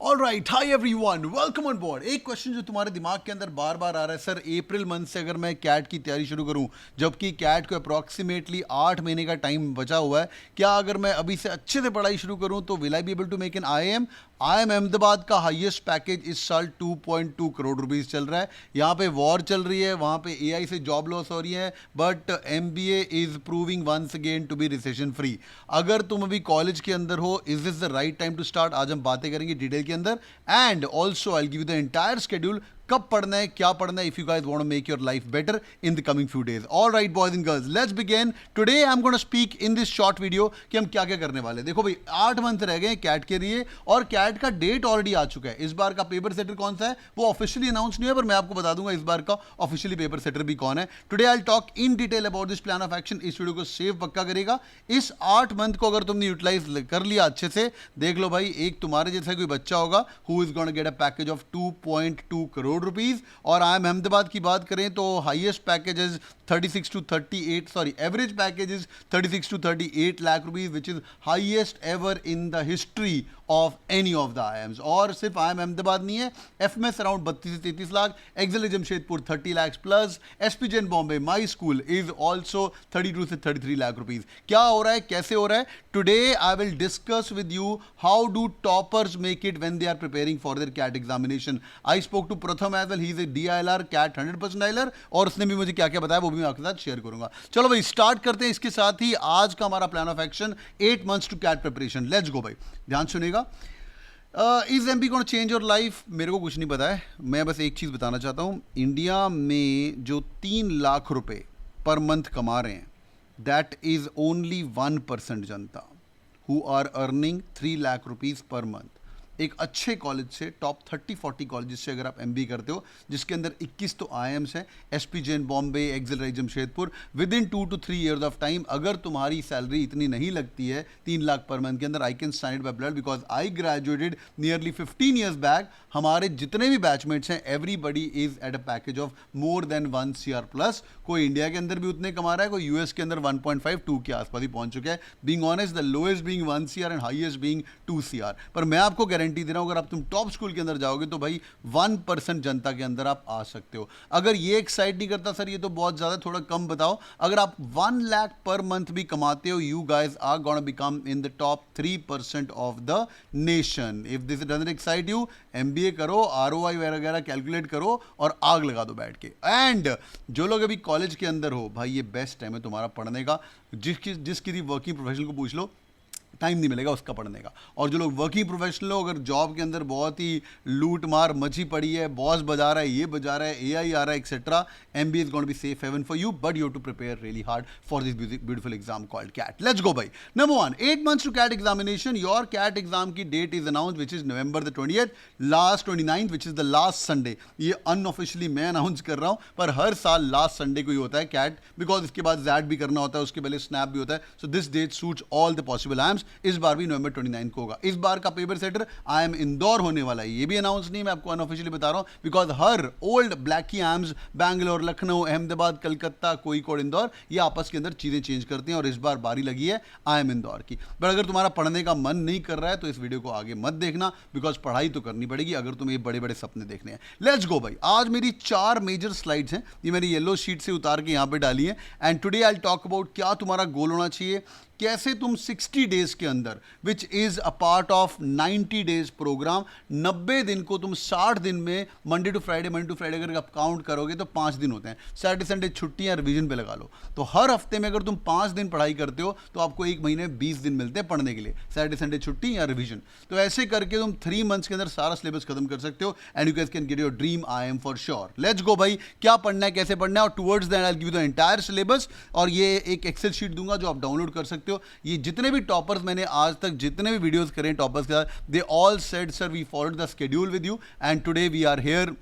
Alright, hi everyone, welcome on board. एक question जो तुम्हारे दिमाग के अंदर बार बार आ रहा है, सर अप्रैल मंथ से अगर मैं कैट की तैयारी शुरू करूं, जबकि कैट को अप्रॉक्सीमेटली 8 महीने का टाइम बचा हुआ है, क्या अगर मैं अभी से अच्छे से पढ़ाई शुरू करूं तो will I be able to make an I M Ahmedabad का हाईएस्ट पैकेज इस साल 2.2 करोड़ रुपीस चल रहा है। यहाँ पे वॉर चल रही है, वहाँ पे एआई से जॉब लॉस हो रही है, but MBA is proving once again to be recession free. अगर तुम अभी कॉलेज के अंदर हो, इज दिस द राइट टाइम टू स्टार्ट? आज हम बातें करेंगे डिटेल के अंदर, and also I give the entire schedule, कब पढ़ना है, क्या पढ़ना है, if you guys want to make your life better in the coming few days. Alright boys and girls, let's begin. Today I am gonna speak in this short video कि हम क्या क्या करने वाले हैं। देखो भाई, 8 मंथ रह गए कैट के लिए और कैट का डेट ऑलरेडी आ चुका है। इस बार का पेपर सेटर कौन सा है वो ऑफिशियली अनाउंस नहीं है, पर मैं आपको बता दूंगा इस बार का ऑफिशियली पेपर सेटर भी कौन है। Today I will talk in detail about this plan of action. इस वीडियो को सेव पक्का करेगा। इस 8 मंथ को अगर तुमने यूटिलाइज कर लिया अच्छे से, देख लो भाई, एक तुम्हारे जैसा कोई बच्चा होगा who is gonna get a package of 2.2 crore rupees. और आई एम अहमदाबाद की बात करें तो highest package is 36 to 38, sorry, average package is 36 to 38 lakh rupees, which is highest ever in the history of any of the IIMs। और सिर्फ IIM Ahmedabad नहीं है, FMS around 32 से 33 lakh, XL Jamshedpur 30 lakh plus, SPJN Bombay my school is also 32 से 33 lakh rupees. क्या हो रहा है, कैसे हो रहा है? Today I will discuss with you how do toppers make it when they are preparing for their CAT examination. I spoke to Pratham as well, he is a DILR CAT 100% dialer, और उसने भी मुझे क्या क्या बताया वो भी मैं आपके साथ शेयर करूंगा। चलो भाई स्टार्ट करते हैं। इसके साथ ही आज का हमारा plan of action 8 months to CAT preparation. Let's go भाई, ध्यान सुनेगा। Is MP gonna change your life? मेरे को कुछ नहीं पता है, मैं बस एक चीज़ बताना चाहता हूँ। इंडिया में जो 3 लाख रुपए पर मंथ कमा रहे हैं, दैट इज ओनली 1% जनता who are earning 3 lakh rupees per month. एक अच्छे कॉलेज से, टॉप 30-40 कॉलेज से अगर आप MBA करते हो, जिसके अंदर 21 तो IIMs हैं, SPJN Bombay, XL Jamshedpur, within 2 to 3 years of time, अगर तुम्हारी सैलरी इतनी नहीं लगती है 3 लाख पर मंथ के अंदर, I can sign it by blood because I graduated nearly 15 years back. हमारे जितने भी बैचमेट्स हैं, everybody is at a package of more than 1 CR plus. कोई इंडिया के अंदर भी उतने कमा रहा है, कोई US के अंदर 1.5-2 के आसपास ही पहुंच चुका है। Being honest, the lowest being 1 CR and highest being 2 CR। पर मैं आपको गारंटी दे रहा हूं, अगर आप तुम टॉप स्कूल के अंदर जाओगे तो भाई 1% जनता के अंदर आप आ सकते हो। अगर ये एक्साइट नहीं करता सर ये तो बहुत ज्यादा, थोड़ा कम बताओ, अगर आप 1 लाख पर मंथ भी कमाते हो, you guys are gonna become in the top 3% of the nation. If this doesn't excite you, MBA करो, ROI वगैरह कैलकुलेट करो और आग लगा दो बैठ के। एंड जो लोग अभी कॉलेज के अंदर हो, भाई ये बेस्ट टाइम है तुम्हारा पढ़ने का। जिस किसी वर्किंग प्रोफेशनल को पूछ लो, टाइम नहीं मिलेगा उसका पढ़ने का। और जो लोग वर्किंग प्रोफेशनल हो, अगर जॉब के अंदर बहुत ही लूट मार मची पड़ी है, बॉस बजा रहा है, ये बजा रहा है, AI आ रहा है, etcetera, MBA is gonna be safe haven for you, but you have to prepare really hard for this beautiful exam called CAT. Let's go भाई। Number 1, 8 months to CAT examination. Your CAT exam की date is announce which is November 20th, last 29th which is the last Sunday. ये unofficially मैं announce कर रहा हूँ, पर हर साल last Sunday को ही होता है कैट, बिकॉज इसके बाद जैट भी करना होता है, उसके पहले स्नैप भी होता है। So this date suits all the possible IIMs। इस बार भी November 29 को होगा। इस बार का पेपर सेटर IIM इंदौर होने वाला है, ये भी अनाउंस नहीं, मैं आपको अनऑफिशियली बता रहा हूं, बिकॉज हर ओल्ड ब्लैकी IIMs बैंगलोर, लखनऊ, अहमदाबाद, कलकत्ता, कोईकोड, इंदौर, ये आपस के अंदर चीजें चेंज करते हैं, और इस बार बारी लगी है IIM इंदौर की। बट अगर तुम्हारा पढ़ने का मन नहीं कर रहा है तो इस वीडियो को आगे मत देखना, बिकॉज पढ़ाई तो करनी पड़ेगी अगर तुम्हें ये बड़े बड़े सपने देखने हैं। लेट्स गो भाई। आज मेरी 4 मेजर स्लाइड्स हैं, ये मेरी येलो शीट से उतार के यहां पे डाली है, and today I will talk about क्या तुम्हारा गोल होना चाहिए, कैसे तुम 60 डेज के अंदर, which is a part of 90 days program, 90 दिन को तुम 60 दिन में, मंडे टू फ्राइडे अगर आप काउंट करोगे तो 5 दिन होते हैं, सैटरडे संडे छुट्टियां रिवीजन पे लगा लो, तो हर हफ्ते में अगर तुम 5 दिन पढ़ाई करते हो तो आपको एक महीने में 20 दिन मिलते हैं पढ़ने के लिए, सैटरडे संडे छुट्टी या रिवीजन। तो ऐसे करके तुम 3 मंथ्स के अंदर सारा सिलेबस खत्म कर सकते हो, and you can get your dream IIM for sure. Let's go भाई, क्या पढ़ना है, कैसे पढ़ना है, और towards that I will give you the entire syllabus, और ये एक एक्सेल शीट दूंगा जो आप डाउनलोड कर सकते हो। ये जितने भी टॉपर्स मैंने आज तक जितने भी वीडियोस करे टॉपर्स के साथ, they all said sir we followed the schedule with you, and today we are here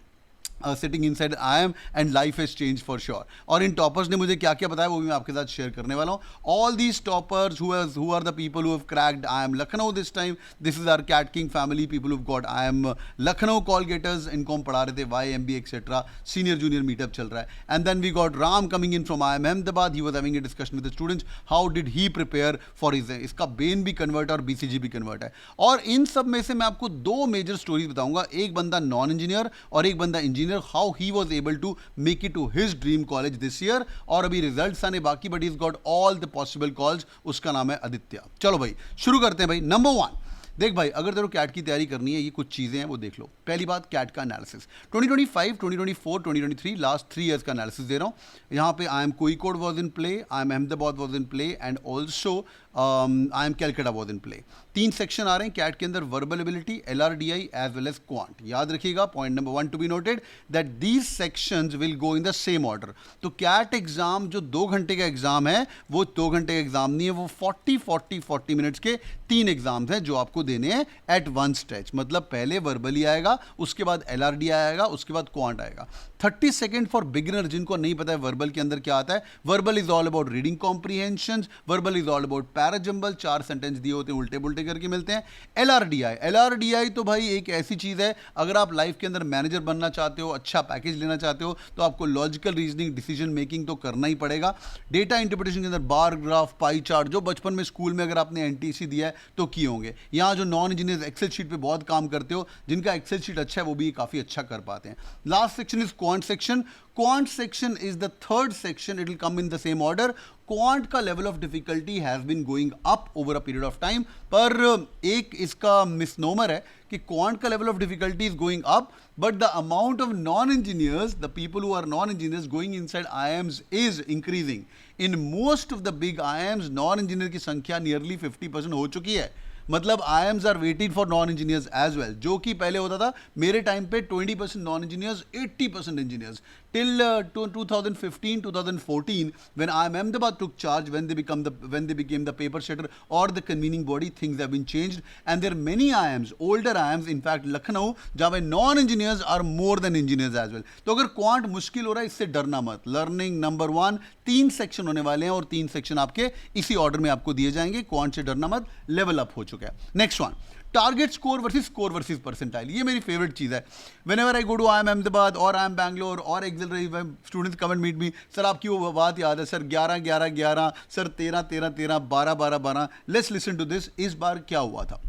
sitting inside IIM and life has change for sure. और इन टॉपर्स ने मुझे क्या क्या बताया वो भी मैं आपके साथ शेयर करने वाला हूँ। All these toppers who are the people who have cracked I am Lucknow this time, this is our CAT king family, people who got I am Lucknow call getters, इनको हम पढ़ा रहे थे YMB etcetera, senior junior meetup चल रहा है। And then we got Ram coming in from IIM Ahmedabad, he was having a discussion with the students how did he prepare for his, इसका Ben भी कन्वर्ट और BCG भी कन्वर्ट है। और इन सब में से मैं आपको दो मेजर स्टोरीज बताऊंगा, एक बंदा नॉन इंजीनियर और एक बंदा engineer, how he was able to make it to his dream college this year। और अभी रिजल्ट्स आने बाकी, but he's got all the possible calls। उसका नाम है आदित्य। चलो भाई शुरू करते हैं भाई। नंबर 1, देख भाई अगर तेरे को कैट की तैयारी करनी है, ये कुछ चीज़ें हैं वो देख लो। पहली बात कैट का एनालिसिस 2025, 2024, 2023 लास्ट 3 ईयर्स का एनालिसिस दे रहा हूँ। यहाँ पे I am Kozhikode was in play, I M Ahmedabad was in play and also I M Calcutta was in play. 3 section आ रहे हैं कैट के अंदर, verbal ability, LRDI as well as quant. याद रखिएगा point number 1 to be noted that these sections will go in the same order. तो cat exam जो 2 घंटे का एग्जाम है वो 2 घंटे का एग्जाम नहीं है, वो 40 मिनट्स के 3 एग्जाम्स हैं जो आपको देने हैं एट वन स्ट्रेच। मतलब पहले वर्बली आएगा, उसके बाद LRDI आएगा, उसके बाद क्वांट आएगा। 30 सेकेंड फॉर बिगिनर, जिनको नहीं पता है वर्बल के अंदर क्या आता है। Verbal is all about reading comprehension, verbal is all about parajumble, 4 sentence दिए होते हैं उल्टे पुल्टे करके मिलते हैं। LRDI तो भाई एक ऐसी चीज़ है, अगर आप लाइफ के अंदर मैनेजर बनना चाहते हो, अच्छा पैकेज लेना चाहते हो, तो आपको लॉजिकल रीजनिंग, डिसीजन मेकिंग तो करना ही पड़ेगा। डेटा इंटरप्रिटेशन के अंदर बार ग्राफ, पाई चार्ट, जो बचपन में स्कूल में अगर आपने NTC दिया है तो किए होंगे। यहाँ जो नॉन इंजीनियर्स एक्सेल शीट पे बहुत काम करते हो, जिनका एक्सेल शीट अच्छा है वो भी काफ़ी अच्छा कर पाते हैं। Last section is quant section. Quant section is the third section, it will come in the same order. Quant का level of difficulty has been going up over a period of time, पर एक इसका misnomer है कि quant का level of difficulty is going up, but the amount of non engineers, the people who are non engineers going inside IIMs is increasing. In most of the big IIMs non engineer की संख्या nearly 50% हो चुकी है। मतलब IIMs are weighted for non engineers as well, जो कि पहले होता था मेरे टाइम पे 20% non engineers, 80% engineers till 2015 2014 when IIM Ahmedabad took charge, when they became the paper setter or the convening body, things have been changed and there are many IIMs, older IIMs, in fact Lucknow, जहाँ पे non engineers are more than engineers as well। तो अगर quant मुश्किल हो रहा है इससे डरना मत। लर्निंग नंबर 1, 3 सेक्शन होने वाले हैं और 3 सेक्शन आपके इसी ऑर्डर में आपको दिए जाएंगे। क्वांट से डरना मत, लेवल अप हो चुका है। Next one, target score versus percentile. ये मेरी फेवरेट चीज़ है। Whenever I go to IIM Ahmedabad और IIM बैंगलोर और एक्सेलरी, students come and meet me, sir आपकी वो बात याद है sir 11-11-11, sir 13-13-13, 12-12-12। Let's listen to this. इस बार क्या हुआ था,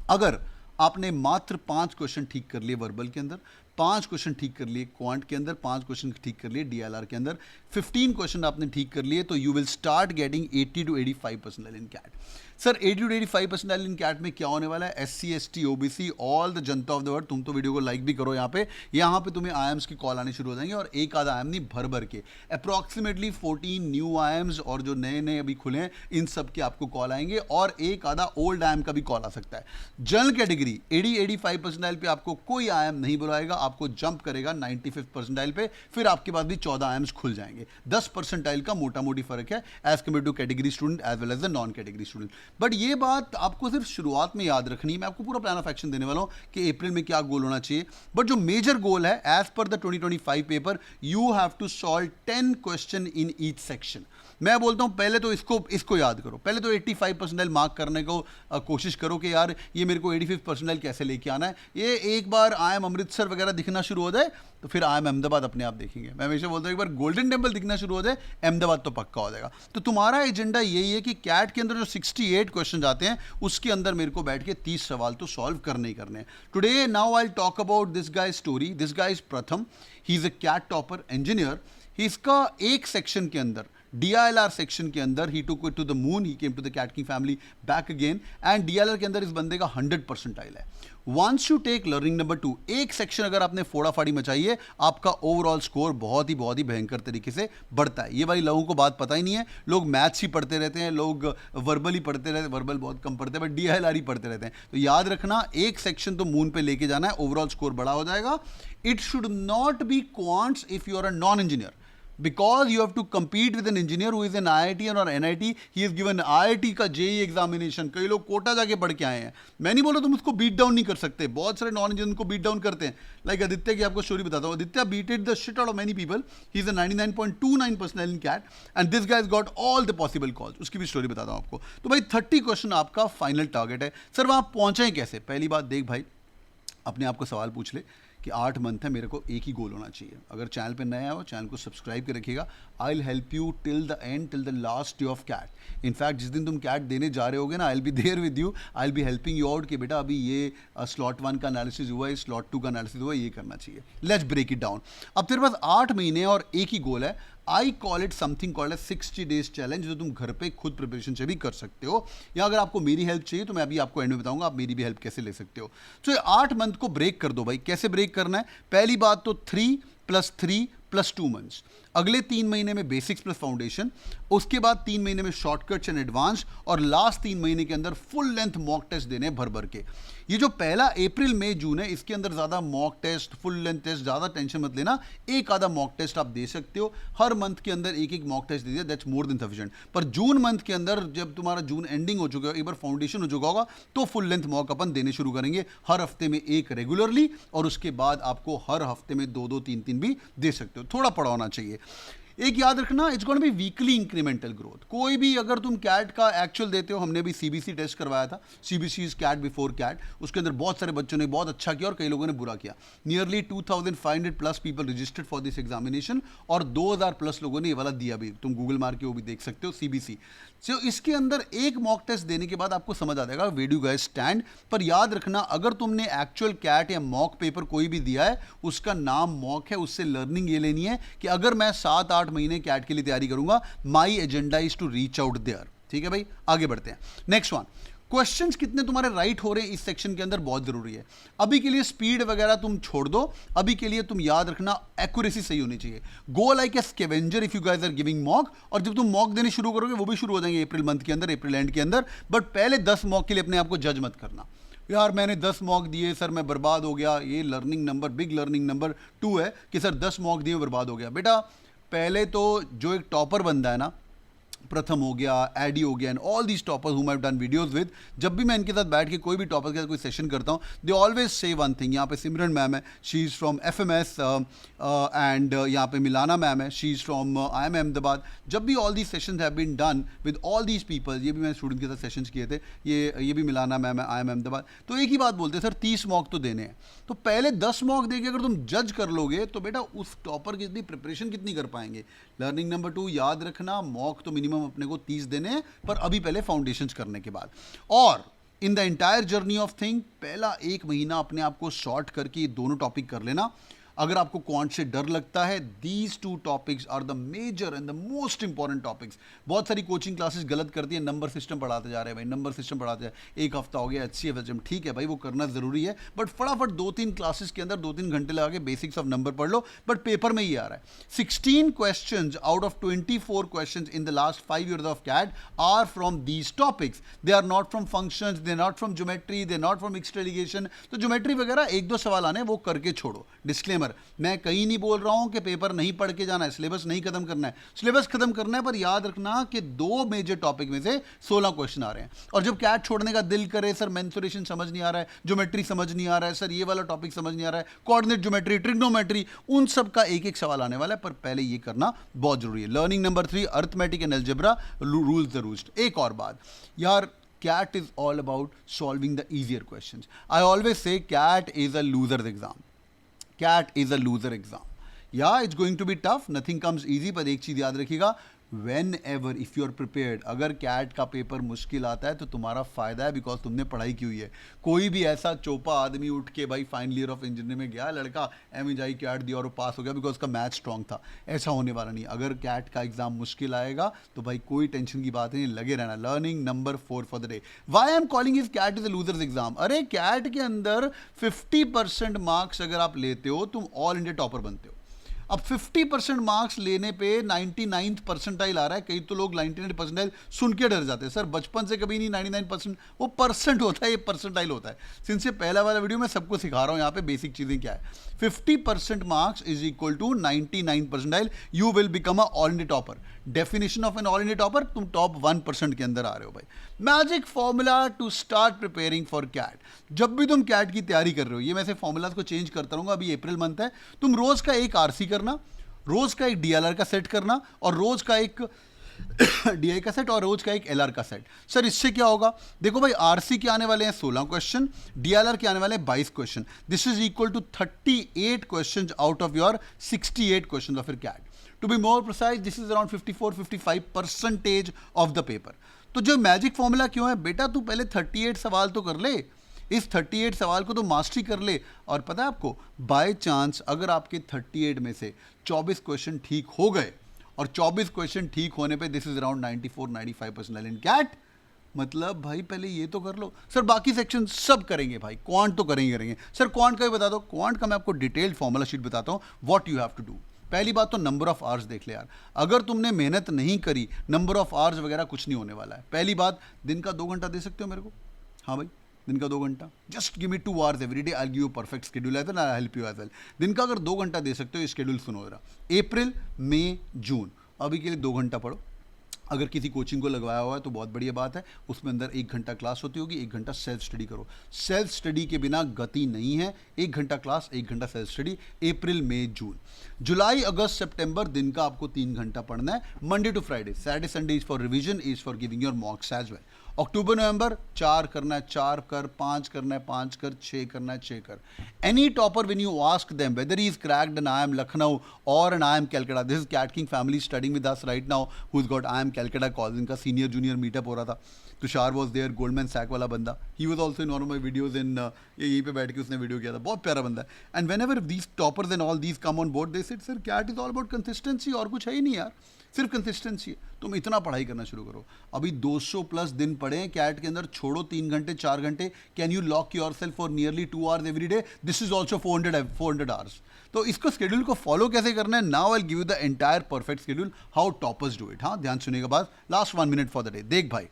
अगर आपने मात्र 5 क्वेश्चन ठीक कर लिए वर्बल के अंदर, 5 क्वेश्चन ठीक कर लिए क्वांट के अंदर, 5 क्वेश्चन ठीक कर लिए DLR के अंदर, 15 क्वेश्चन आपने ठीक कर लिए, तो you will start getting 80 to 85% in CAT. Sir 80 to 85% in CAT में क्या होने वाला है, SC ST OBC all the janta of the world, तुम तो वीडियो को लाइक भी करो। यहाँ पे तुम्हें IIMs की कॉल आने शुरू हो जाएंगे और एक आधा IIM नहीं, भर के अप्रॉक्सीमेटली 14 न्यू IIMs और जो नए नए अभी खुले हैं इन सब के आपको कॉल आएंगे और एक आधा ओल्ड IIM का भी कॉल आ सकता है। जनरल कैटेगरी 80-85% पे आपको कोई IIM नहीं बुलाएगा, आपको जंप करेगा 95th परसेंटाइल पे, फिर आपके पास भी 14 IIMs खुल जाएंगे। 10 परसेंटाइल का मोटा मोटी फर्क है as compare to category student as well as the non category student. But ये बात आपको सिर्फ शुरुआत में याद रखनी है। मैं आपको पूरा प्लान ऑफ एक्शन देने वाला हूं कि अप्रैल में क्या गोल होना चाहिए, बट जो मेजर गोल है as per the 2025 paper, you have to solve 10 question in each section. मैं बोलता हूं पहले तो इसको याद करो, पहले तो 85% मार्क करने को कोशिश करो कि यार ये मेरे को 85% कैसे लेके आना है। ये एक बार IIM अमृतसर वगैरह दिखना शुरू हो जाए तो फिर IIM अहमदाबाद अपने आप देखेंगे। मैं हमेशा बोलता हूँ एक बार गोल्डन टेम्पल दिखना शुरू हो जाए, अहमदाबाद तो पक्का हो जाएगा। तो तुम्हारा एजेंडा यही है कि कैट के अंदर जो 68 क्वेश्चन आते हैं उसके अंदर मेरे को बैठ के 30 सवाल तो सॉल्व करने ही करने हैं। Today now I talk about this guys story. This guys Pratham, he is a CAT topper engineer. इसका एक सेक्शन के अंदर DLR सेक्शन के अंदर he took it to the moon, he came to the CAT king family back again, and DLR के अंदर इस बंदे का 100 परसेंटाइल है। Once you take learning number 2, एक सेक्शन अगर आपने फोड़ा फाड़ी मचाई है, आपका ओवरऑल स्कोर बहुत ही भयंकर तरीके से बढ़ता है। ये भाई लोगों को बात पता ही नहीं है, लोग मैथ्स ही पढ़ते रहते हैं, लोग वर्बल ही पढ़ते रहते हैं, वर्बल बहुत कम पढ़ते हैं, बट DLR ही पढ़ते रहते हैं। तो याद रखना एक सेक्शन तो मून पे लेके जाना है, ओवरऑल स्कोर बड़ा हो जाएगा। It should not be quants if you are a non engineer. because you have to compete with an engineer who is in IIT or NIT. He has given IIT का JEE examination, कई लोग कोटा जाके पढ़ के आए हैं. मैं नहीं बोला तुम उसको बीट डाउन नहीं कर सकते, बहुत सारे नॉन इंजीनियर को बीट डाउन करते हैं. लाइक आदित्य की आपको स्टोरी बताता हूँ. Aditya beated the shit out of many people. He is a 99.29% in CAT and this guys got all the possible calls. उसकी भी स्टोरी बताता हूँ आपको. तो भाई 30 क्वेश्चन आपका फाइनल टारगेट है. सर वहाँ पहुँचे कैसे? पहली बात देख भाई, अपने आप को सवाल पूछ ले कि 8 मंथ है, मेरे को एक ही गोल होना चाहिए. अगर चैनल पे नया हो, चैनल को सब्सक्राइब कर रखिएगा. I will help you till the end, till the last day of CAT. In fact जिस दिन तुम कैट देने जा रहे होगे ना, I will be there with you. I will be helping you out कि बेटा अभी ये स्लॉट 1 का एनालिसिस हुआ है, स्लॉट 2 का एनालिसिस हुआ है, ये करना चाहिए. Let's break it down. अब तेरे पास 8 महीने और एक ही गोल है. I call it something called 60 days challenge, जो तुम घर पे खुद प्रिपरेशन से भी कर सकते हो. या अगर आपको मेरी हेल्प चाहिए तो मैं अभी आपको एंड में बताऊंगा आप मेरी भी हेल्प कैसे ले सकते हो. तो ये 8 मंथ को ब्रेक कर दो भाई. कैसे ब्रेक करना है? पहली बात तो 3 + 3 + 2 मंथ्स. अगले 3 महीने में बेसिक्स प्लस फाउंडेशन, उसके बाद 3 महीने में शॉर्टकट्स एंड एडवांस, और लास्ट 3 महीने के अंदर फुल लेंथ मॉक टेस्ट देने भर भर के. ये जो पहला अप्रैल मई जून है, इसके अंदर ज़्यादा mock test, full length test, ज़्यादा टेंशन मत लेना. एक आधा मॉक टेस्ट आप दे सकते हो. हर मंथ के अंदर एक एक मॉक टेस्ट दे दिया, दैट्स मोर देन सफिशिएंट. पर जून मंथ के अंदर जब तुम्हारा जून एंडिंग हो चुका है, एक बार फाउंडेशन हो चुका होगा, तो फुल लेंथ मॉक अपन देने शुरू करेंगे. हर हफ्ते में एक रेगुलरली, और उसके बाद आपको हर हफ्ते में 2-2, 3-3 भी दे सकते हो. थोड़ा पढ़ा होना चाहिए. एक याद रखना, it's going to be weekly incremental growth. कोई भी अगर तुम कैट का एक्चुअल देते हो, हमने भी सीबीसी टेस्ट करवाया था, CBC is CAT before CAT. उसके अंदर बहुत सारे बच्चों ने बहुत अच्छा किया और कई लोगों ने बुरा किया. Nearly 2500+ people registered for this examination, और 2000+ लोगों ने ये वाला दिया भी. तुम गूगल मार के वो भी देख सकते हो, सीबीसी. सो इसके अंदर एक मॉक टेस्ट देने के बाद आपको समझ आ जाएगा वेयर डू गाइस स्टैंड. पर याद रखना, अगर तुमने एक्चुअल कैट या मॉक पेपर कोई भी दिया है, उसका नाम मॉक है, उससे लर्निंग ये लेनी है कि अगर मैं 7-8 महीने कैट के लिए तैयारी करूंगा, my agenda is to reach out there. ठीक है भाई, आगे बढ़ते हैं. नेक्स्ट वन, क्वेश्चंस कितने तुम्हारे राइट हो रहे हैं इस सेक्शन के अंदर बहुत जरूरी है. अभी के लिए स्पीड वगैरह तुम छोड़ दो. अभी के लिए तुम याद रखना एक्यूरेसी सही होनी चाहिए. Go like a scavenger if you guys are giving mock. और जब तुम मॉक देने शुरू करोगे, वो भी शुरू हो जाएंगे अप्रैल मंथ के अंदर, अप्रैल एंड के अंदर. बट पहले 10 मॉक के लिए अपने आप को जज मत करना. यार मैंने 10 मॉक दिए सर, मैं बर्बाद हो गया. ये learning number, big learning number 2 है कि सर 10 मॉक दिए बर्बाद हो गया. बेटा पहले तो जो एक टॉपर बंदा है ना, प्रथम हो गया, एडी हो गया, एंड ऑल दीज टॉपर्स हुम I have done videos with, जब भी मैं इनके साथ बैठ के कोई भी टॉपर के साथ कोई सेशन करता हूँ, they always say one thing. यहाँ पे सिमरन मैम है, she is from FMS, and यहाँ पे मिलाना मैम है, she is from IIM Ahmedabad. जब भी all these sessions have been done with all these people, ये भी मैंने स्टूडेंट के साथ सेशंस किए थे, ये भी मिलाना मैम है, IIM अहमदाबाद. तो एक ही बात बोलते हैं, सर 30 मॉक तो देने हैं. तो पहले 10 मॉक देके अगर तुम जज कर लोगे तो बेटा उस टॉपर की इतनी प्रिपरेशन कितनी कर पाएंगे. लर्निंग नंबर 2 याद रखना, मॉक तो मिनिमम अपने को 30 देने हैं, पर अभी पहले फाउंडेशंस करने के बाद. और in the entire journey of thing, पहला 1 महीना अपने आप को शॉर्ट करके ये दोनों टॉपिक कर लेना. अगर आपको क्वांट से डर लगता है, these 2 topics are the major and the most important topics. बहुत सारी कोचिंग क्लासेस गलत करती है, नंबर सिस्टम पढ़ाते जा रहे हैं भाई, नंबर सिस्टम पढ़ाते हैं. एक हफ्ता हो गया HCF, ठीक है भाई, वो करना जरूरी है, बट फटाफट 2-3 क्लासेस के अंदर 2-3 घंटे लगा के बेसिक्स ऑफ नंबर पढ़ लो. बट पेपर में ही आ रहा है 16 questions out of 24 questions in the last 5 years of CAT are from these topics. They are not from functions, they are not from geometry, they are not from mixed alligation. तो geometry वगैरह 1-2 सवाल आने, वो करके छोड़ो. Disclaimer, मैं कहीं नहीं बोल रहा हूं कि पेपर नहीं पढ़ के जाना है, सिलेबस नहीं खत्म करना है. सिलेबस खत्म करना है, पर याद रखना कि 2 मेजर टॉपिक में से 16 क्वेश्चन आ रहे हैं. और जब कैट छोड़ने का दिल करे, सर मेंसुरेशन समझ नहीं आ रहा है, ज्योमेट्री समझ नहीं आ रहा है, सर ये वाला टॉपिक समझ नहीं आ रहा है, कोऑर्डिनेट ज्योमेट्री, ट्रिग्नोमेट्री, उन सब का एक एक सवाल आने वाला है. पर पहले ये करना बहुत जरूरी है. Learning number 3, arithmetic and algebra, rules the roost. एक और बात यार, CAT is all about solving the easier questions. I always say CAT is a loser's exam. CAT is a loser exam. Yeah, it's going to be tough. Nothing comes easy. पर एक चीज़ याद रखिएगा, whenever if you are prepared, अगर cat का paper मुश्किल आता है तो तुम्हारा फायदा है, बिकॉज तुमने पढ़ाई की हुई है. कोई भी ऐसा चोपा आदमी उठ के भाई फाइनल ईयर ऑफ इंजीनियरिंग में गया, लड़का MHI कैट दिया और वो पास हो गया बिकॉज उसका मैथ स्ट्रॉन्ग था, ऐसा होने वाला नहीं. अगर कैट का एग्जाम मुश्किल आएगा तो भाई कोई टेंशन की बात नहीं, लगे रहना. Learning number 4 for the day. Why I am calling is CAT is a losers exam. अरे कैट के अंदर 50% मार्क्स अगर आप लेते हो, तुम ऑल इंडिया टॉपर बनते हो. अब 50% मार्क्स लेने पे 99th परसेंटाइल आ रहा है। कई तो लोग 99 परसेंटाइल सुन के डर जाते हैं, सर बचपन से कभी नहीं 99%, वो परसेंट होता है, ये परसेंटाइल होता है। सिंस ये पहला वाला वीडियो मैं सबको सिखा रहा हूँ यहाँ पे बेसिक चीजें क्या है। 50% marks is equal to 99 percentile, you will become a all India topper. Definition of an all India topper, तुम टॉप 1% के अंदर आ रहे हो भाई। Magic formula to start preparing for CAT. जब भी तुम कैट की तैयारी कर रहे हो, ये मैं से फॉर्मूलाज को चेंज करता रहूंगा, अभी अप्रैल मंथ है, तुम रोज का एक आरसी करना, रोज का एक डीएलआर का सेट करना, और रोज का एक डीआई का सेट, और रोज का एक एलआर का सेट। सर इससे क्या होगा? देखो भाई, आरसी के आने वाले हैं 16 क्वेश्चन, डीएलआर के आने वाले हैं 22 question. This is equal to 38 question out of your 68 question of your CAT. To be more precise, this is around 54-55% of the paper. तो जो मैजिक फॉर्मूला क्यों है बेटा, तू पहले 38 सवाल तो कर ले, इस 38 सवाल को तो मास्टरी कर ले। और पता है आपको, बाय चांस अगर आपके 38 में से 24 क्वेश्चन ठीक हो गए, और 24 क्वेश्चन ठीक होने पे this is around 94-95% in CAT, मतलब भाई पहले ये तो कर लो। सर बाकी सेक्शन सब करेंगे भाई, क्वांट तो करेंगे। सर क्वांट का भी बता दो। क्वांट का मैं आपको डिटेल्ड फॉर्मूला शीट बताता हूँ, what you have to do. पहली बात तो नंबर ऑफ आवर्स देख ले यार, अगर तुमने मेहनत नहीं करी, नंबर ऑफ आवर्स वगैरह कुछ नहीं होने वाला है। पहली बात, दिन का 2 घंटा दे सकते हो मेरे को? हाँ भाई, दिन का 2 घंटा, just give me 2 hours every day, I give you perfect schedule as well, I help you as well. दिन का अगर 2 घंटा दे सकते हो, शेड्यूल सुनो जरा। अप्रैल, मई, जून, अभी के लिए 2 घंटा पढ़ो। अगर किसी कोचिंग को लगवाया हुआ है तो बहुत बढ़िया बात है, उसमें अंदर 1 घंटा क्लास होती होगी, 1 घंटा सेल्फ स्टडी करो। सेल्फ स्टडी के बिना गति नहीं है। 1 घंटा क्लास, 1 घंटा सेल्फ स्टडी। अप्रैल, मई, जून। जुलाई, अगस्त, सितंबर दिन का आपको 3 घंटा पढ़ना है, Monday to Friday. Saturday Sunday is for revision, is for giving your mocks as well. अक्टूबर, नवंबर 4 करना है, 4 कर, 5 करना है, 5 कर, 6 करना है, 6 कर। Any topper when you ask them whether he is cracked an I M Lucknow और an I M Calcutta, this is CAT king family studying with us right now, who is got I am Calcutta call. इनका senior junior meetup हो रहा था, Tushar was there, Goldman Sachs वाला बंदा, he was also in one of my videos in, यहीं पे बैठ के उसने वीडियो किया था, बहुत प्यारा बंदा है। And whenever these toppers and all these come on board, they said sir CAT is all about consistency, और कुछ है ही नहीं यार, सिर्फ कंसिस्टेंसी है। तुम इतना पढ़ाई करना शुरू करो। अभी 200+ दिन पढ़े हैं कैट के अंदर, छोड़ो 3 घंटे 4 घंटे। Can you lock your self for nearly 2 hours every day? This is also 400 hours। तो इसको शेड्यूल को फॉलो कैसे करना है, now I give you the entire perfect schedule, how toppers do it. हाँ, ध्यान सुनेगा बात, last 1 minute for the day. देख भाई,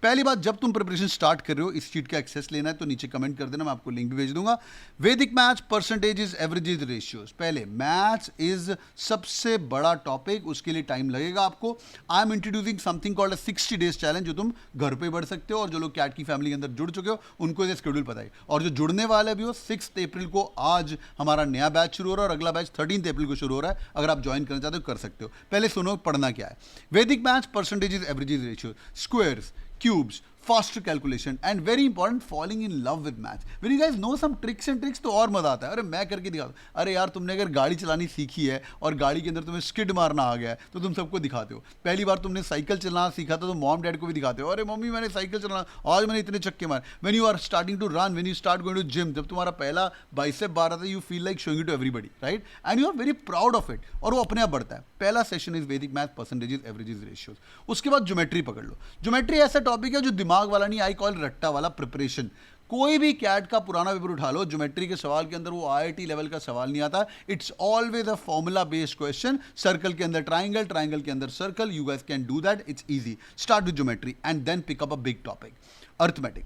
पहली बात, जब तुम प्रिपरेशन स्टार्ट कर रहे हो, इस शीट का एक्सेस लेना है तो नीचे कमेंट कर देना, मैं आपको लिंक भी भेज दूंगा। वैदिक मैथ्स, परसेंटेजेस, एवरेजेस, रेशियोज। पहले मैथ्स इज सबसे बड़ा टॉपिक, उसके लिए टाइम लगेगा आपको। I am introducing something called 60 days challenge, जो तुम घर पे बढ़ सकते हो, और जो लोग कैट की फैमिली के अंदर जुड़ चुके हो उनको ये शेड्यूल पता है। और जो जुड़ने वाले भी हो, 6 अप्रैल को आज हमारा नया बैच शुरू हो रहा है, और अगला बैच 13 अप्रैल को शुरू हो रहा है। अगर आप ज्वाइन करना चाहते हो कर सकते हो। पहले सुनो पढ़ना क्या है। वैदिक maths, percentages, averages, ratio, squares, cubes, faster calculation, and very important, falling in love with maths. When you guys know some tricks and tricks तो और मजा आता है। अरे मैं करके दिखाता हूँ। अरे यार, तुमने अगर गाड़ी चलानी सीखी है और गाड़ी के अंदर तुम्हें स्किड मारना आ गया है तो तुम सबको दिखाते हो। पहली बार तुमने साइकिल चलाना सीखा था तो मॉम डैड को भी दिखाते हो, अरे मम्मी मैंने साइकिल चलाना, आज मैंने इतने चक्के मारे। When you are starting to run, when you start going to gym, जब तुम्हारा पहला बाइसेप बार आता है, you feel like showing it to everybody, right, and you are very proud of it, और वो अपने आप बढ़ता है। पहला session is Vedic math, percentages, averages, ratios. उसके बाद ज्योमेट्री पकड़ लो। ज्योमेट्री ऐसा टॉपिक है जो दिमाग वाला नहीं, आई कॉल रट्टा वाला प्रिपरेशन। कोई भी कैट का पुराना पेपर उठा लो, ज्योमेट्री के सवाल के अंदर वो आईआईटी लेवल का सवाल नहीं आता। It's always a formula based question. Circle के अंदर ट्राइंगल, ट्राइंगल के अंदर circle, you guys can do that, it's easy. Start with geometry and then pick up a big topic, arithmetic.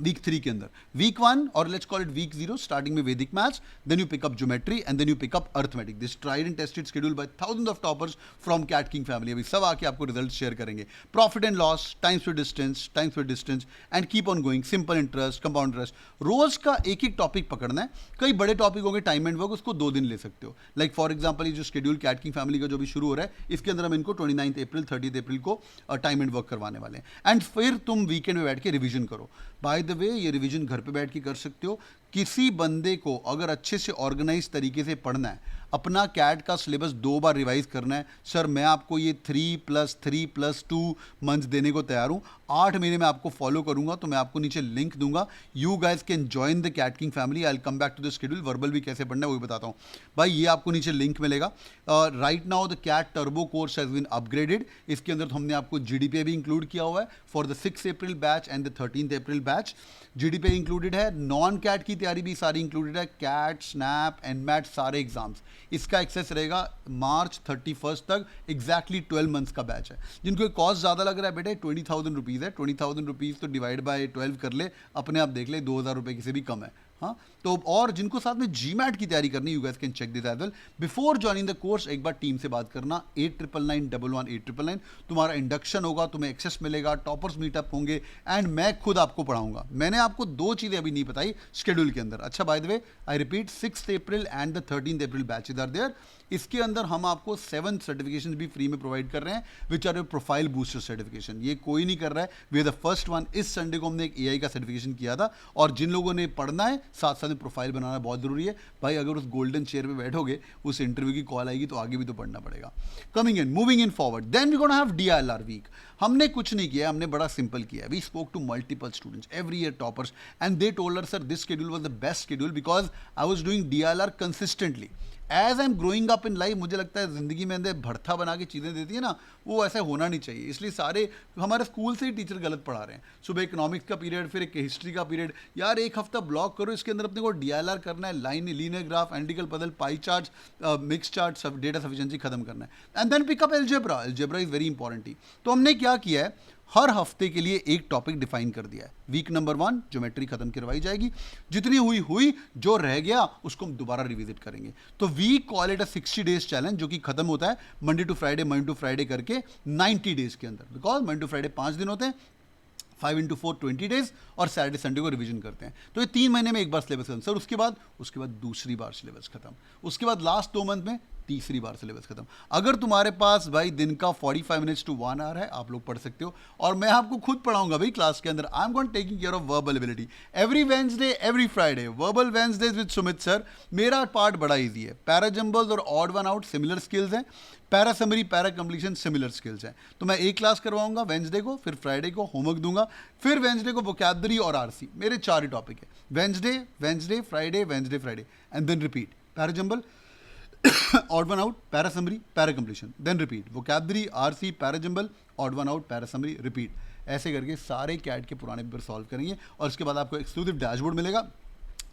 Week 3 के अंदर, वीक 1 और let's call it week 0, starting में Vedic maths, then you pick up geometry and then you pick up arithmetic. This tried and tested schedule by thousands of toppers from CAT king family. अभी सब आके आपको result share करेंगे। Profit and loss, times with distance and keep on going, simple interest, compound interest. रोज का एक एक topic पकड़ना है। कई बड़े टॉपिक होंगे, टाइम एंड वर्क, उसको 2 दिन ले सकते हो। लाइक फॉर एग्जाम्पल, ये जो शेड्यूल कैट किंग फैमिली का जो भी शुरू हो रहा है, इसके अंदर हम इनको 29 अप्रैल 30 अप्रैल को टाइम एंड वर्क करवाने वाले हैं। एंड फिर तुम वीकेंड में बैठ के रिविजन करो। बाय द वे, ये रिविजन घर पे बैठ के कर सकते हो। किसी बंदे को अगर अच्छे से ऑर्गेनाइज तरीके से पढ़ना है, अपना कैट का सिलेबस 2 बार रिवाइज करना है, सर मैं आपको ये 3+3+2 मंथ्स देने को तैयार हूँ। 8 महीने में आपको फॉलो करूंगा, तो मैं आपको नीचे लिंक दूंगा, you guys can join the CAT king family. I will come back to the schedule, verbal भी कैसे पढ़ना है वो भी बताता हूँ भाई, ये आपको नीचे लिंक मिलेगा। Right now the CAT turbo course has been upgraded, इसके अंदर तो हमने आपको जीडीपीए भी इंक्लूड किया हुआ है for the 6 April batch and the 13 April batch. GDPI included है, नॉन कैट की तैयारी भी सारी इंक्लूडेड है, कैट, स्नैप, एनमैट सारे एग्जाम्स। इसका एक्सेस रहेगा मार्च 31 तक, एग्जैक्टली 12 मंथ्स का बैच है। जिनको कॉस्ट ज़्यादा लग रहा है बेटे 20,000 रुपीज़ है, 20,000 रुपीज़ तो डिवाइड बाय 12 कर ले, अपने आप देख ले 2,000 रुपये की से भी कम है। हाँ, तो और जिनको साथ में जीमैट की तैयारी करनी, you guys can check this as well. Before joining the course एक बार टीम से बात करना, 8999111899, तुम्हारा इंडक्शन होगा, तुम्हें एक्सेस मिलेगा, टॉपर्स मीटअप होंगे एंड मैं खुद आपको पढ़ाऊंगा। मैंने आपको 2 चीज़ें अभी नहीं बताई शेड्यूल के अंदर। अच्छा, by the way I repeat, 6 April and the 13 April batches are there. इसके अंदर हम आपको 7 सर्टिफिकेशन भी फ्री में प्रोवाइड कर रहे हैं, which are your profile booster certification. ये कोई नहीं कर रहा है, we are the first one. इस संडे को हमने एक एआई का सर्टिफिकेशन किया था, और जिन लोगों ने पढ़ना है साथ साथ में प्रोफाइल बनाना बहुत जरूरी है भाई। अगर उस गोल्डन चेयर पे बैठोगे, उस इंटरव्यू की कॉल आएगी तो आगे भी तो पढ़ना पड़ेगा। Coming in, moving in forward, then we gonna have DILR week. हमने कुछ नहीं किया, हमने बड़ा सिंपल किया। We spoke to multiple students every year toppers and they told us sir this schedule was the best schedule because I was doing DILR consistently. As I am growing up in life, मुझे लगता है ज़िंदगी में अंदर भरथा बना के चीज़ें देती है ना, वो ऐसा होना नहीं चाहिए। इसलिए सारे हमारे स्कूल से ही टीचर गलत पढ़ा रहे हैं। सुबह इकोनॉमिक्स का पीरियड, फिर एक हिस्ट्री का पीरियड, यार एक हफ्ता ब्लॉक करो, इसके अंदर अपने को डीएलआर करना है, लाइन लीनियर ग्राफ, एंटिकल puzzle, pie chart, mix chart, data sufficiency खत्म करना है and then pick up algebra. Algebra is very important ही। तो हमने क्या किया है, हर हफ्ते के लिए एक टॉपिक डिफाइन कर दिया है। वीक नंबर 1 ज्योमेट्री खत्म करवाई जाएगी, जितनी हुई, जो रह गया उसको हम दोबारा रिविजिट करेंगे। तो we call it a 60 days challenge, जो कि खत्म होता है मंडे टू फ्राइडे करके 90 डेज के अंदर। बिकॉज मंडे टू फ्राइडे 5 दिन होते हैं, 5 into 4 20 डेज, और सैटरडे संडे को रिवीजन करते हैं। तो ये 3 महीने में एक बार सिलेबस खत्म सर, उसके बाद दूसरी बार सिलेबस खत्म, उसके बाद लास्ट 2 मंथ में तीसरी बार सिलेबस खत्म। अगर तुम्हारे पास भाई दिन का 45 मिनट्स टू 1 आवर है, आप लोग पढ़ सकते हो, और मैं आपको खुद पढ़ाऊंगा भाई क्लास के अंदर। I am going taking care of verbal ability every Wednesday, every Friday, verbal Wednesdays with Sumit sir. मेरा पार्ट बड़ा ईजी है, पैरा जंबल्स और odd one out similar skills हैं, para summary, para completion similar skills हैं। तो मैं एक class करवाऊंगा वेंसडे को, फिर फ्राइडे को होमवर्क दूंगा, फिर वेंसडे को वोकैबुलरी और आरसी। मेरे 4 ही टॉपिक है, Wednesday Friday and then repeat. Para jumble, odd one out, para summary, para completion, then repeat, vocabulary, RC, para jumble, odd one out, para summary, repeat। ऐसे करके सारे कैट के पुराने पेपर सॉल्व करेंगे, और उसके बाद आपको एक्सक्लूसिव डैशबोर्ड मिलेगा।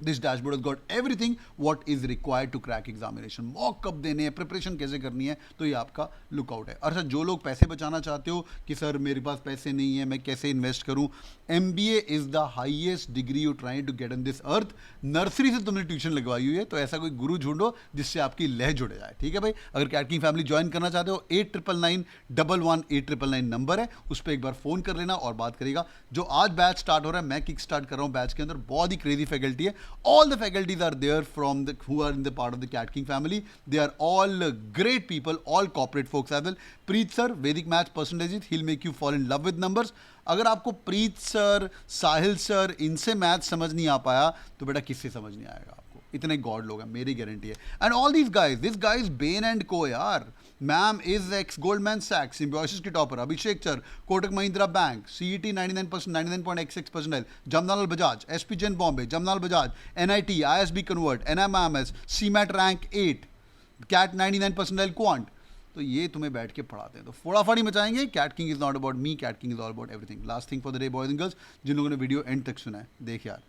This dashboard has got everything what is required to crack examination। Mock कब देने हैं, प्रिपरेशन कैसे करनी है, तो ये आपका लुकआउट है। और सर जो लोग पैसे बचाना चाहते हो कि सर मेरे पास पैसे नहीं है, मैं कैसे इन्वेस्ट करूं, MBA is the highest degree you trying to get in this earth. Nursery से तुमने ट्यूशन लगवाई हुई है, तो ऐसा कोई गुरु ढूंढो जिससे आपकी लह जुड़ जाए, ठीक है भाई। अगर कैट किंग फैमिली ज्वाइन करना चाहते हो, 8999111899 नंबर है, उस पर एक बार फोन कर लेना और बात करेगा। जो आज बैच स्टार्ट हो रहा है, मैं किक स्टार्ट कर रहा हूँ बैच के अंदर, बहुत ही क्रेजी फैकल्टी है। All the faculties are there from the who are in the part of the Cat King family. They are all great people, all corporate folks as well. Preet sir, Vedic Maths percentages, he'll make you fall in love with numbers. अगर आपको प्रीत sir, साहिल sir, इनसे math समझ नहीं आ पाया, तो बेटा किससे समझ नहीं आएगा आपको। इतने गॉड लोग हैं, मेरी गारंटी है। And all this guys Bain and Co यार, मैम इज एक्स गोल्डमैन सैक्स, सिम्बायोसिस की topper, Abhishek sir, Kotak Mahindra bank, CET 99%, 99.66%, Jamnalal Bajaj, SP Jain Bombay, Jamnalal Bajaj, NIT, ISB convert, NMIMS, CMAT rank 8, CAT 99% quant. तो ये तुम्हें बैठ के पढ़ाते हैं, तो फोड़ाफाड़ी मचाएंगे। CAT King is not about me, CAT King is all about everything. Last thing for the day boys and girls, जिन लोगों ने वीडियो एंड तक सुना है, देख यार,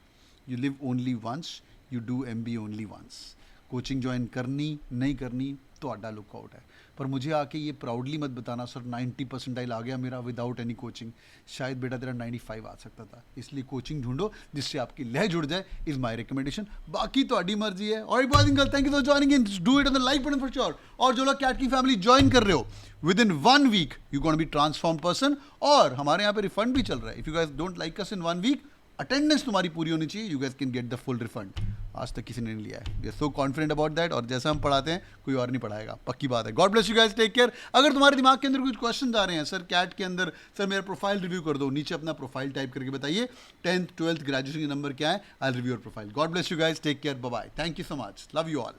you live only once, you do MBA only once. Coaching join करनी नहीं करनी तो अड्डा लुकआउट है, पर मुझे आके ये प्राउडली मत बताना सर 90 परसेंटाइल आ गया मेरा विदाउट एनी कोचिंग। शायद बेटा तेरा 95 आ सकता था, इसलिए कोचिंग ढूंढो जिससे आपकी लह जुड़ जाए, इज माई रिकमेंडेशन। बाकी तो अड्डी मर्जी है। और boys and girls, thank you for joining in, do it on the like button for sure. और जो लोग कैट की फैमिली ज्वाइन कर रहे हो, within 1 week you gonna be transform person. और हमारे यहाँ पे रिफंड भी चल रहा है। If you guys don't like us in 1 week, attendance तुम्हारी पूरी होनी चाहिए, you guys can get the full refund. आज तक किसी ने नहीं लिया है, we are so confident about that. और जैसा हम पढ़ाते हैं कोई और नहीं पढ़ाएगा, पक्की बात है। God bless you guys, take care. अगर तुम्हारे दिमाग के अंदर कुछ क्वेश्चन आ रहे हैं, सर कैट के अंदर सर मेरा प्रोफाइल रिव्यू कर दो, नीचे अपना प्रोफाइल टाइप करके बताइए, 10th 12th ग्रेजुएशन के नंबर क्या है, I review your profile. God bless you guys, take care, bye bye, thank you so much, love you all.